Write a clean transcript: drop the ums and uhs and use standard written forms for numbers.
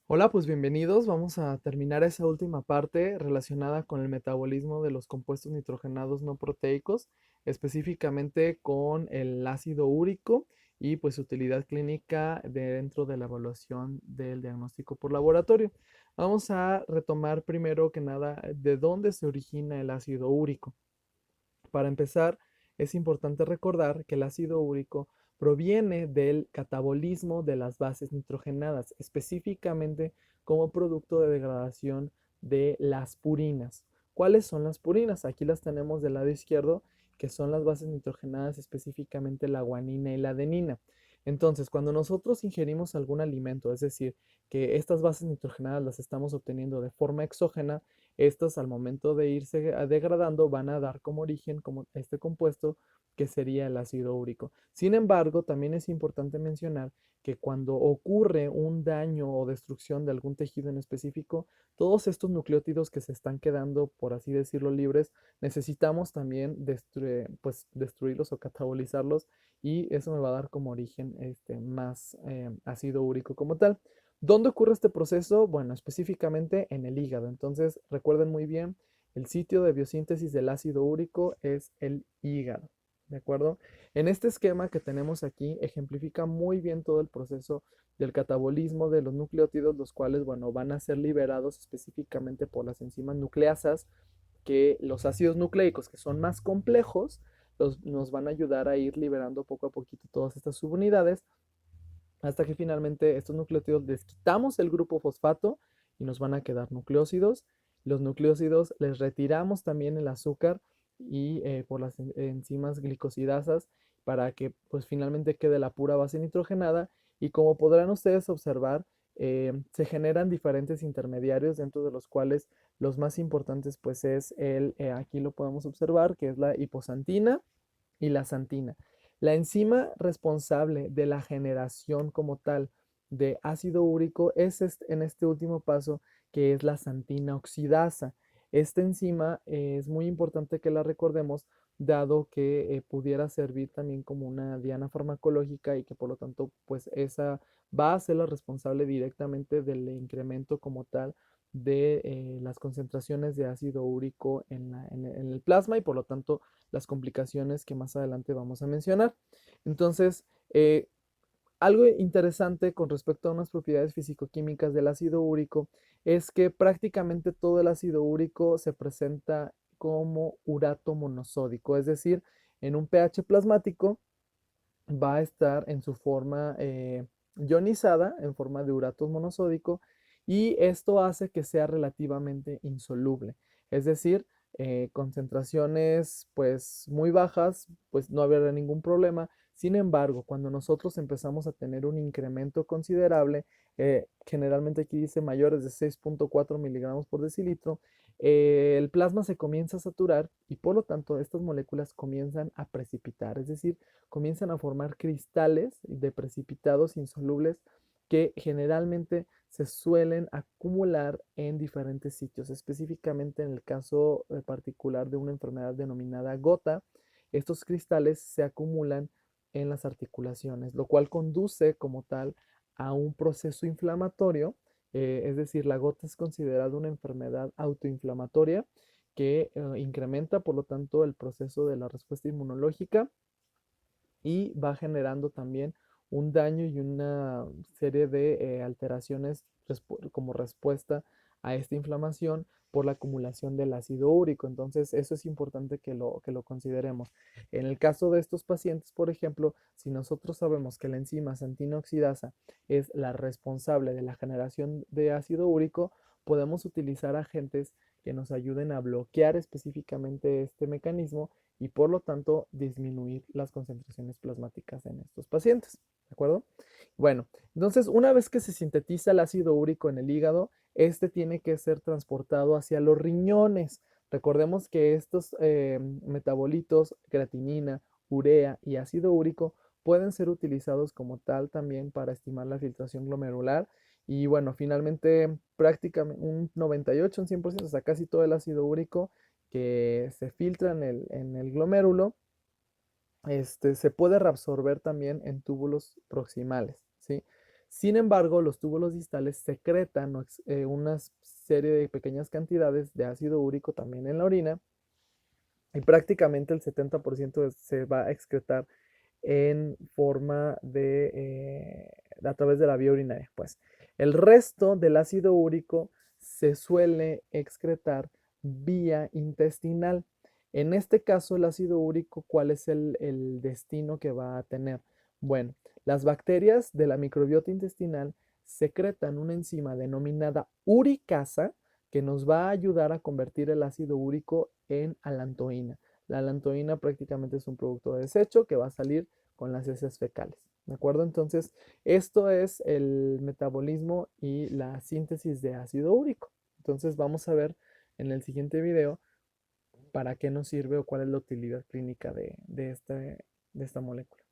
Hola, pues bienvenidos. Vamos a terminar esa última parte relacionada con el metabolismo de los compuestos nitrogenados no proteicos, específicamente con el ácido úrico y pues su utilidad clínica dentro de la evaluación del diagnóstico por laboratorio. Vamos a retomar primero que nada de dónde se origina el ácido úrico. Para empezar, es importante recordar que el ácido úrico proviene del catabolismo de las bases nitrogenadas, específicamente como producto de degradación de las purinas. ¿Cuáles son las purinas? Aquí las tenemos del lado izquierdo, que son las bases nitrogenadas, específicamente la guanina y la adenina. Entonces, cuando nosotros ingerimos algún alimento, es decir, que estas bases nitrogenadas las estamos obteniendo de forma exógena, estas al momento de irse degradando van a dar como origen como este compuesto que sería el ácido úrico. Sin embargo, también es importante mencionar que cuando ocurre un daño o destrucción de algún tejido en específico, todos estos nucleótidos que se están quedando, por así decirlo, libres, necesitamos también destruirlos o catabolizarlos y eso me va a dar como origen más ácido úrico como tal. ¿Dónde ocurre este proceso? Bueno, específicamente en el hígado. Entonces, recuerden muy bien, el sitio de biosíntesis del ácido úrico es el hígado. ¿De acuerdo? En este esquema que tenemos aquí, ejemplifica muy bien todo el proceso del catabolismo de los nucleótidos, los cuales, bueno, van a ser liberados específicamente por las enzimas nucleasas, que los ácidos nucleicos, que son más complejos, nos van a ayudar a ir liberando poco a poquito todas estas subunidades hasta que finalmente estos nucleótidos les quitamos el grupo fosfato y nos van a quedar nucleósidos. Los nucleósidos les retiramos también el azúcar y por las enzimas glicosidasas para que pues finalmente quede la pura base nitrogenada y como podrán ustedes observar, se generan diferentes intermediarios dentro de los cuales los más importantes pues es aquí lo podemos observar, que es la hiposantina y la santina. La enzima responsable de la generación como tal de ácido úrico es en este último paso, que es la santina oxidasa. Esta enzima es muy importante que la recordemos, dado que pudiera servir también como una diana farmacológica y que por lo tanto pues esa va a ser la responsable directamente del incremento como tal de las concentraciones de ácido úrico en el plasma y por lo tanto las complicaciones que más adelante vamos a mencionar. Entonces, algo interesante con respecto a unas propiedades fisicoquímicas del ácido úrico es que prácticamente todo el ácido úrico se presenta como urato monosódico, es decir, en un pH plasmático va a estar en su forma ionizada, en forma de urato monosódico, y esto hace que sea relativamente insoluble. Es decir, concentraciones pues muy bajas, pues no habrá ningún problema. Sin embargo, cuando nosotros empezamos a tener un incremento considerable, generalmente aquí dice mayores de 6.4 miligramos por decilitro, el plasma se comienza a saturar y por lo tanto estas moléculas comienzan a precipitar, es decir, comienzan a formar cristales de precipitados insolubles que generalmente se suelen acumular en diferentes sitios, específicamente en el caso particular de una enfermedad denominada gota, estos cristales se acumulan en las articulaciones, lo cual conduce como tal a un proceso inflamatorio, es decir, la gota es considerada una enfermedad autoinflamatoria que incrementa, por lo tanto, el proceso de la respuesta inmunológica y va generando también un daño y una serie de alteraciones como respuesta a esta inflamación por la acumulación del ácido úrico. Entonces, eso es importante que lo consideremos. En el caso de estos pacientes, por ejemplo, si nosotros sabemos que la enzima santina oxidasa es la responsable de la generación de ácido úrico, podemos utilizar agentes que nos ayuden a bloquear específicamente este mecanismo y por lo tanto disminuir las concentraciones plasmáticas en estos pacientes. ¿De acuerdo? Bueno, entonces una vez que se sintetiza el ácido úrico en el hígado, este tiene que ser transportado hacia los riñones. Recordemos que estos metabolitos, creatinina, urea y ácido úrico, pueden ser utilizados como tal también para estimar la filtración glomerular. Y bueno, finalmente prácticamente un 98, un 100%, o sea, casi todo el ácido úrico que se filtra en el glomérulo, se puede reabsorber también en túbulos proximales, ¿sí? Sin embargo, los túbulos distales secretan una serie de pequeñas cantidades de ácido úrico también en la orina y prácticamente el 70% se va a excretar en forma a través de la vía urinaria. Pues el resto del ácido úrico se suele excretar vía intestinal. En este caso, el ácido úrico, ¿cuál es el destino que va a tener? Bueno, las bacterias de la microbiota intestinal secretan una enzima denominada uricasa que nos va a ayudar a convertir el ácido úrico en alantoína. La alantoína prácticamente es un producto de desecho que va a salir con las heces fecales. ¿De acuerdo? Entonces, esto es el metabolismo y la síntesis de ácido úrico. Entonces, vamos a ver en el siguiente video para qué nos sirve o cuál es la utilidad clínica de esta molécula.